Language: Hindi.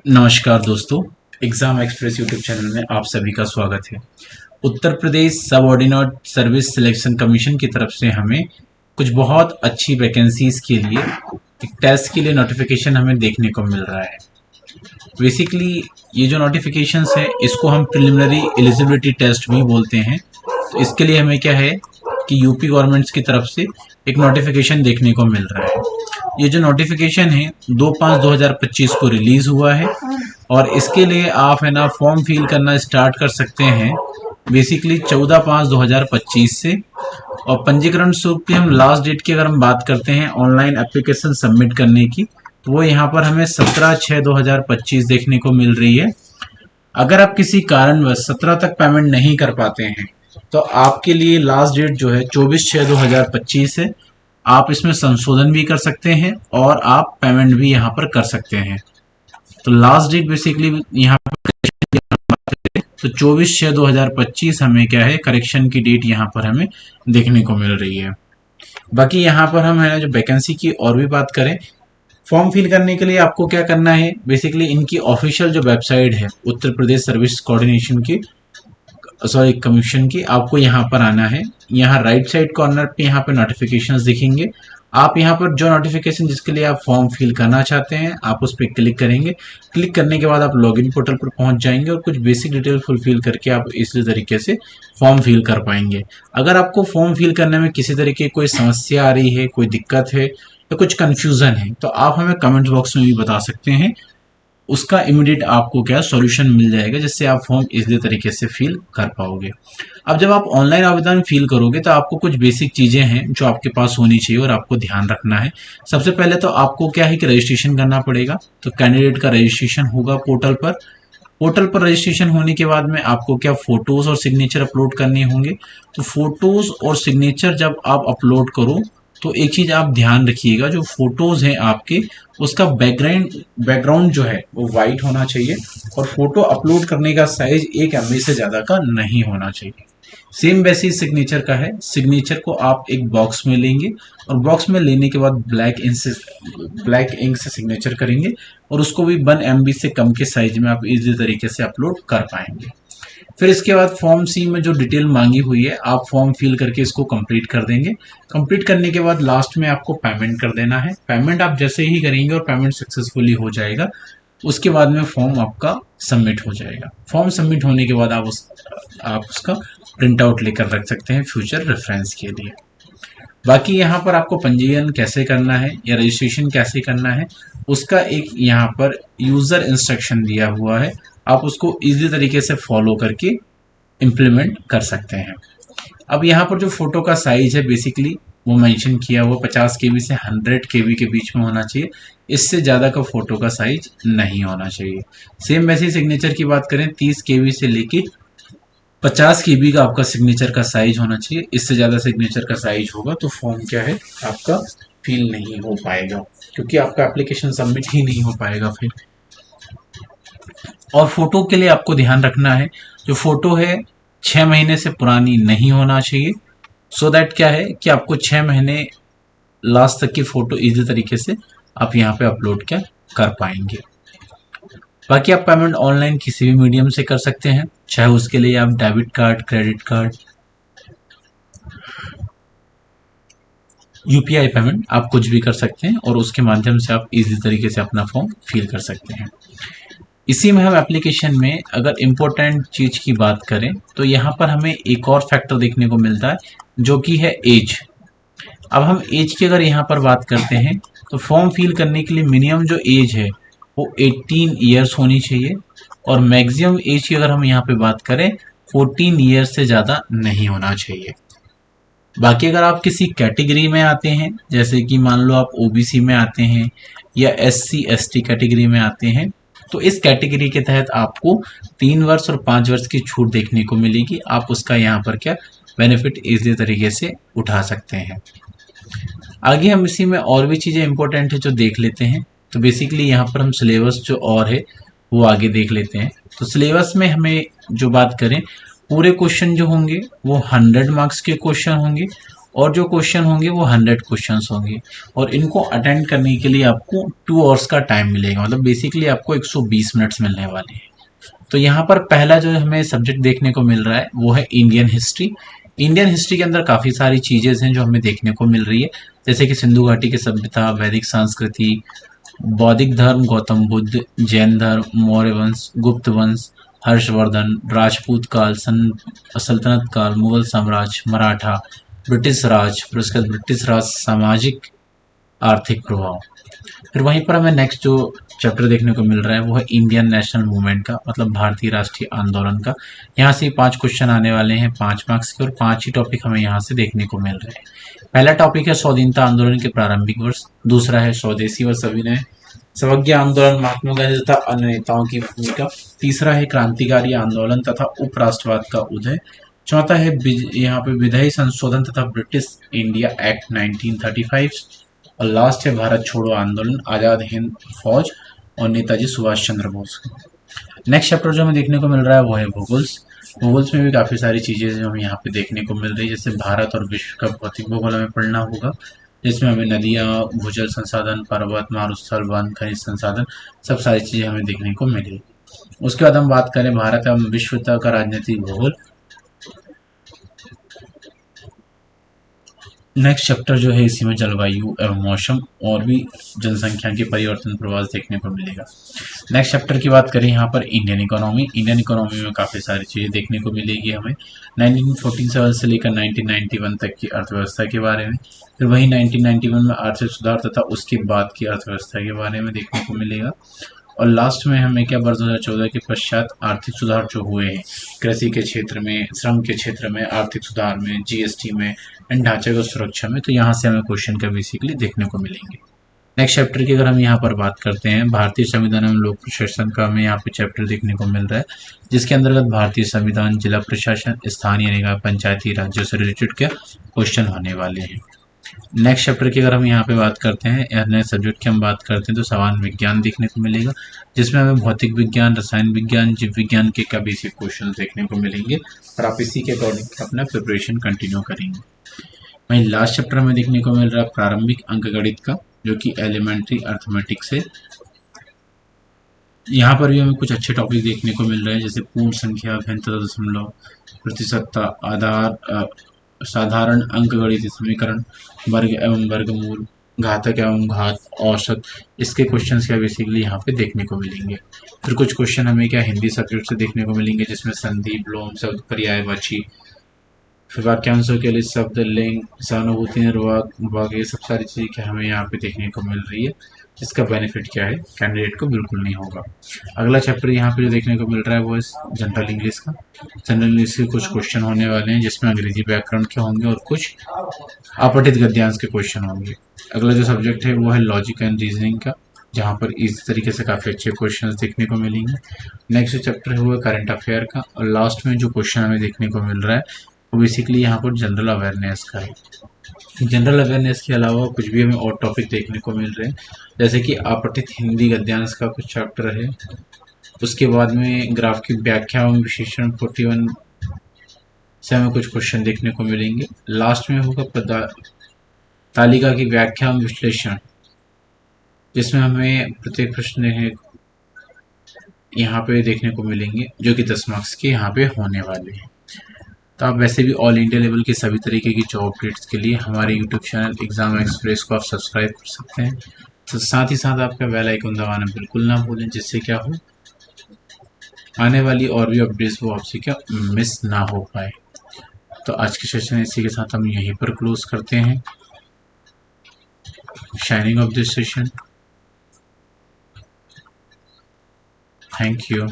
नमस्कार दोस्तों, एग्जाम एक्सप्रेस यूट्यूब चैनल में आप सभी का स्वागत है। उत्तर प्रदेश सब ऑर्डिनेट सर्विस सिलेक्शन कमीशन की तरफ से हमें कुछ बहुत अच्छी वैकेंसीज के लिए एक टेस्ट के लिए नोटिफिकेशन हमें देखने को मिल रहा है। बेसिकली ये जो नोटिफिकेशंस है इसको हम प्रिलिमिनरी एलिजिबिलिटी टेस्ट भी बोलते हैं। तो इसके लिए हमें क्या है कि यूपी गवर्नमेंट्स की तरफ से एक नोटिफिकेशन देखने को मिल रहा है। ये जो नोटिफिकेशन है 2/5/2025 को रिलीज हुआ है और इसके लिए आप है ना फॉर्म फिल करना स्टार्ट कर सकते हैं बेसिकली 14/5/2025 से। और पंजीकरण शुल्क की हम लास्ट डेट की अगर हम बात करते हैं ऑनलाइन एप्लीकेशन सबमिट करने की, तो वो यहाँ पर हमें 17/6/2025 देखने को मिल रही है। अगर आप किसी कारणवश 17 तक पेमेंट नहीं कर पाते हैं तो आपके लिए लास्ट डेट जो है 24/6/2025 है। आप इसमें संशोधन भी कर सकते हैं और आप पेमेंट भी यहाँ पर कर सकते हैं। तो लास्ट डेट बेसिकली यहाँ पर तो 24/6/2025 हमें क्या है करेक्शन की डेट यहाँ पर हमें देखने को मिल रही है। बाकी यहाँ पर हम है ना जो वैकेंसी की और भी बात करें, फॉर्म फिल करने के लिए आपको क्या करना है, बेसिकली इनकी ऑफिशियल जो वेबसाइट है उत्तर प्रदेश सर्विस कोऑर्डिनेशन की कमीशन की, आपको यहाँ पर आना है। यहाँ राइट साइड कॉर्नर पे यहाँ पे नोटिफिकेशंस दिखेंगे। आप यहाँ पर जो नोटिफिकेशन जिसके लिए आप फॉर्म फिल करना चाहते हैं आप उस पर क्लिक करेंगे। क्लिक करने के बाद आप लॉगिन पोर्टल पर पहुंच जाएंगे और कुछ बेसिक डिटेल फुलफिल करके आप इसी तरीके से फॉर्म फिल कर पाएंगे। अगर आपको फॉर्म फिल करने में किसी तरीके की कोई समस्या आ रही है, कोई दिक्कत है या कुछ कन्फ्यूजन है तो आप हमें कमेंट बॉक्स में भी बता सकते हैं। उसका इमीडिएट आपको क्या सॉल्यूशन मिल जाएगा जिससे आप फॉर्म इजीली तरीके से फिल कर पाओगे। अब जब आप ऑनलाइन आवेदन फिल करोगे तो आपको कुछ बेसिक चीज़ें हैं जो आपके पास होनी चाहिए और आपको ध्यान रखना है। सबसे पहले तो आपको क्या है कि रजिस्ट्रेशन करना पड़ेगा। तो कैंडिडेट का रजिस्ट्रेशन होगा पोर्टल पर। पोर्टल पर रजिस्ट्रेशन होने के बाद में आपको क्या फोटोज और सिग्नेचर अपलोड करने होंगे। तो फोटोज और सिग्नेचर जब आप अपलोड करो तो एक चीज आप ध्यान रखिएगा, जो फोटोज हैं आपके उसका बैकग्राउंड जो है वो वाइट होना चाहिए और फोटो अपलोड करने का साइज 1 MB से ज्यादा का नहीं होना चाहिए। सेम वैसे ही सिग्नेचर का है। सिग्नेचर को आप एक बॉक्स में लेंगे और बॉक्स में लेने के बाद ब्लैक इंक से सिग्नेचर करेंगे और उसको भी 1 MB से कम के साइज में आप इजी तरीके से अपलोड कर पाएंगे। फिर इसके बाद फॉर्म सी में जो डिटेल मांगी हुई है आप फॉर्म फिल करके इसको कंप्लीट कर देंगे। कंप्लीट करने के बाद लास्ट में आपको पेमेंट कर देना है। पेमेंट आप जैसे ही करेंगे और पेमेंट सक्सेसफुली हो जाएगा उसके बाद में फॉर्म आपका सबमिट हो जाएगा। फॉर्म सबमिट होने के बाद आप उसका प्रिंट आउट लेकर रख सकते हैं फ्यूचर रेफरेंस के लिए। बाकी यहाँ पर आपको पंजीयन कैसे करना है या रजिस्ट्रेशन कैसे करना है उसका एक यहाँ पर यूजर इंस्ट्रक्शन दिया हुआ है। आप उसको इजी तरीके से फॉलो करके इम्प्लीमेंट कर सकते हैं। अब यहाँ पर जो फोटो का साइज है बेसिकली वो मेंशन किया हुआ 50 KB से 100 KB के बीच में होना चाहिए। इससे ज़्यादा का फोटो का साइज नहीं होना चाहिए। सेम वैसे ही सिग्नेचर की बात करें 30 KB से लेके 50 KB का आपका सिग्नेचर का साइज होना चाहिए। इससे ज़्यादा सिग्नेचर का साइज होगा तो फॉर्म क्या है आपका फिल नहीं हो पाएगा, क्योंकि आपका एप्लीकेशन सबमिट ही नहीं हो पाएगा फिर। और फोटो के लिए आपको ध्यान रखना है जो फोटो है 6 महीने से पुरानी नहीं होना चाहिए। सो दैट क्या है कि आपको 6 महीने लास्ट तक की फोटो इजी तरीके से आप यहाँ पे अपलोड क्या कर पाएंगे। बाकी आप पेमेंट ऑनलाइन किसी भी मीडियम से कर सकते हैं, चाहे उसके लिए आप debit card, credit card, UPI payment आप कुछ भी कर सकते हैं और उसके माध्यम से आप इजी तरीके से अपना फॉर्म फिल कर सकते हैं। इसी में हम एप्लीकेशन में अगर इम्पोर्टेंट चीज की बात करें तो यहाँ पर हमें एक और फैक्टर देखने को मिलता है जो कि है एज। अब हम एज की अगर यहाँ पर बात करते हैं तो फॉर्म फिल करने के लिए मिनिमम जो एज है वो 18 ईयर्स होनी चाहिए और मैक्सिमम एज की अगर हम यहाँ पे बात करें 14 ईयर्स से ज़्यादा नहीं होना चाहिए। बाकी अगर आप किसी कैटेगरी में आते हैं, जैसे कि मान लो आप OBC में आते हैं या SC ST कैटेगरी में आते हैं, तो इस कैटेगरी के तहत आपको 3 वर्ष और 5 वर्ष की छूट देखने को मिलेगी। आप उसका यहाँ पर क्या बेनिफिट इजी तरीके से उठा सकते हैं। आगे हम इसी में और भी चीज़ें इंपॉर्टेंट है जो देख लेते हैं। तो बेसिकली यहाँ पर हम सिलेबस जो और है वो आगे देख लेते हैं। तो सिलेबस में हमें जो बात करें पूरे क्वेश्चन जो होंगे वो 100 मार्क्स के क्वेश्चन होंगे और जो क्वेश्चन होंगे वो 100 क्वेश्चंस होंगे, और इनको अटेंड करने के लिए आपको 2 आवर्स का टाइम मिलेगा, मतलब बेसिकली आपको 120 मिनट्स मिलने वाले हैं। तो यहाँ पर पहला जो हमें सब्जेक्ट देखने को मिल रहा है वो है इंडियन हिस्ट्री। इंडियन हिस्ट्री के अंदर काफ़ी सारी चीज़ें हैं जो हमें देखने को मिल रही है, जैसे कि सिंधु घाटी की सभ्यता, वैदिक संस्कृति, बौद्धिक धर्म, गौतम बुद्ध, जैन धर्म, मौर्य वंश, गुप्त वंश, हर्षवर्धन, राजपूत काल, सल्तनत काल, मुगल साम्राज्य, मराठा, ब्रिटिश राज, फिर उसके बाद ब्रिटिश राज, सामाजिक आर्थिक प्रभाव। फिर वहीं पर हमें नेक्स्ट जो चैप्टर देखने को मिल रहा है वो है इंडियन नेशनल मूवमेंट का, मतलब भारतीय राष्ट्रीय आंदोलन का। यहाँ से 5 क्वेश्चन आने वाले हैं 5 मार्क्स के, और 5 ही टॉपिक हमें यहाँ से देखने को मिल रहे हैं। पहला टॉपिक है स्वाधीनता आंदोलन के प्रारंभिक वर्ष, दूसरा है स्वदेशी व सविनय, स्वज्ञ आंदोलन, महात्मा गांधी तथा अन्य नेताओं की भूमिका, तीसरा है क्रांतिकारी आंदोलन तथा उपराष्ट्रवाद का उदय, चौथा है यहाँ पे विधायी संशोधन तथा ब्रिटिश इंडिया एक्ट 1935, और लास्ट है भारत छोड़ो आंदोलन, आजाद हिंद फौज और नेताजी सुभाष चंद्र बोस। नेक्स्ट चैप्टर जो हमें देखने को मिल रहा है वो है भूगोल्स। भूगोल्स में भी काफ़ी सारी चीज़ें जो हमें यहाँ पे देखने को मिल रही है, जैसे भारत और विश्व का भौतिक भूगोल हमें पढ़ना होगा, जिसमें हमें नदियाँ, भूजल संसाधन, पर्वत, मारुस्थल, वन, खनिज संसाधन, सब सारी चीज़ें हमें देखने को मिलेगी। उसके बाद हम बात करें भारत एवं विश्व का राजनीतिक भूगोल। नेक्स्ट चैप्टर जो है इसी में जलवायु एवं मौसम और भी जनसंख्या के परिवर्तन प्रवास देखने को मिलेगा। नेक्स्ट चैप्टर की बात करें यहाँ पर इंडियन इकोनॉमी। इंडियन इकोनॉमी में काफ़ी सारी चीज़ें देखने को मिलेगी हमें 1947 से लेकर 1991 तक की अर्थव्यवस्था के बारे में, फिर वही 1991 में आर्थिक सुधार तथा उसके बाद की अर्थव्यवस्था के बारे में देखने को मिलेगा, और लास्ट में हमें क्या वर्ष 2014 के पश्चात आर्थिक सुधार जो हुए हैं कृषि के क्षेत्र में, श्रम के क्षेत्र में, आर्थिक सुधार में, जीएसटी में एंड ढांचागत सुरक्षा में, तो यहाँ से हमें क्वेश्चन का बेसिकली देखने को मिलेंगे। नेक्स्ट चैप्टर की अगर हम यहाँ पर बात करते हैं, भारतीय संविधान एवं लोक प्रशासन का हमें यहाँ पे चैप्टर देखने को मिल रहा है, जिसके अंतर्गत भारतीय संविधान, जिला प्रशासन, स्थानीय निकाय, पंचायती राज्यों से रिलेटेड क्या क्वेश्चन होने वाले हैं। नेक्स्ट चैप्टर की अगर हम यहाँ पे बात करते हैं, नए सब्जेक्ट की हम बात करते हैं तो सामान्य विज्ञान देखने को मिलेगा, जिसमें हमें भौतिक विज्ञान, रसायन विज्ञान, जीव विज्ञान के का बेसिक क्वेश्चन देखने को मिलेंगे, और आप इसी के अकॉर्डिंग अपना प्रिपरेशन कंटिन्यू करेंगे। वहीं लास्ट चैप्टर में देखने को मिल रहा है प्रारंभिक अंकगणित का, जो कि एलिमेंट्री अर्थमेटिक्स है। यहाँ पर भी हमें कुछ अच्छे टॉपिक देखने को मिल रहे हैं, जैसे पूर्ण संख्या, घनत्व, दशमलव, प्रतिशतता, आधार, साधारण अंकगणित समीकरण, वर्ग एवं वर्गमूल, घातक एवं घात, औसत, इसके क्वेश्चंस क्या बेसिकली यहाँ पे देखने को मिलेंगे। फिर कुछ क्वेश्चन हमें क्या हिंदी सब्जेक्ट से देखने को मिलेंगे, जिसमें संधि, विलोम, शब्द, पर्यायवाची, फिर वाक्यांशों के लिए शब्द, लिंग, सहानुभूति, निर्वाक, ये सब सारी चीज़ें क्या हमें यहाँ पे देखने को मिल रही है, जिसका बेनिफिट क्या है कैंडिडेट को बिल्कुल नहीं होगा। अगला चैप्टर यहाँ पे जो देखने को मिल रहा है वो है जनरल इंग्लिश का। जनरल इंग्लिश के कुछ क्वेश्चन होने वाले हैं, जिसमें अंग्रेजी व्याकरण के होंगे और कुछ अपठित गद्यांश के क्वेश्चन होंगे। अगला जो सब्जेक्ट है वो है लॉजिक एंड रीजनिंग का, जहाँ पर इस तरीके से काफ़ी अच्छे क्वेश्चन देखने को मिलेंगे। नेक्स्ट चैप्टर है वो है करंट अफेयर का, और लास्ट में जो क्वेश्चन हमें देखने को मिल रहा है वो बेसिकली यहाँ पर जनरल अवेयरनेस का है। जनरल अवेयरनेस के अलावा कुछ भी हमें और टॉपिक देखने को मिल रहे हैं, जैसे कि अपठित हिंदी गद्यांश का कुछ चैप्टर है, उसके बाद में ग्राफ की व्याख्या एवं विश्लेषण 41 से हमें कुछ क्वेश्चन देखने को मिलेंगे। लास्ट में होगा तालिका की व्याख्या एवं विश्लेषण, जिसमें हमें प्रत्येक प्रश्न है यहाँ पे देखने को मिलेंगे, जो कि 10 मार्क्स के यहाँ पे होने वाले हैं। तो आप वैसे भी ऑल इंडिया लेवल के सभी तरीके की जॉब अपडेट्स के लिए हमारे यूट्यूब चैनल एग्जाम एक्सप्रेस को आप सब्सक्राइब कर सकते हैं। तो साथ ही साथ आपका बेल आइकन दबाना बिल्कुल ना भूलें, जिससे क्या हो आने वाली और भी अपडेट्स वो आपसे क्या मिस ना हो पाए। तो आज के सेशन इसी के साथ हम यहीं पर क्लोज करते हैं। Shining of this session. Thank you.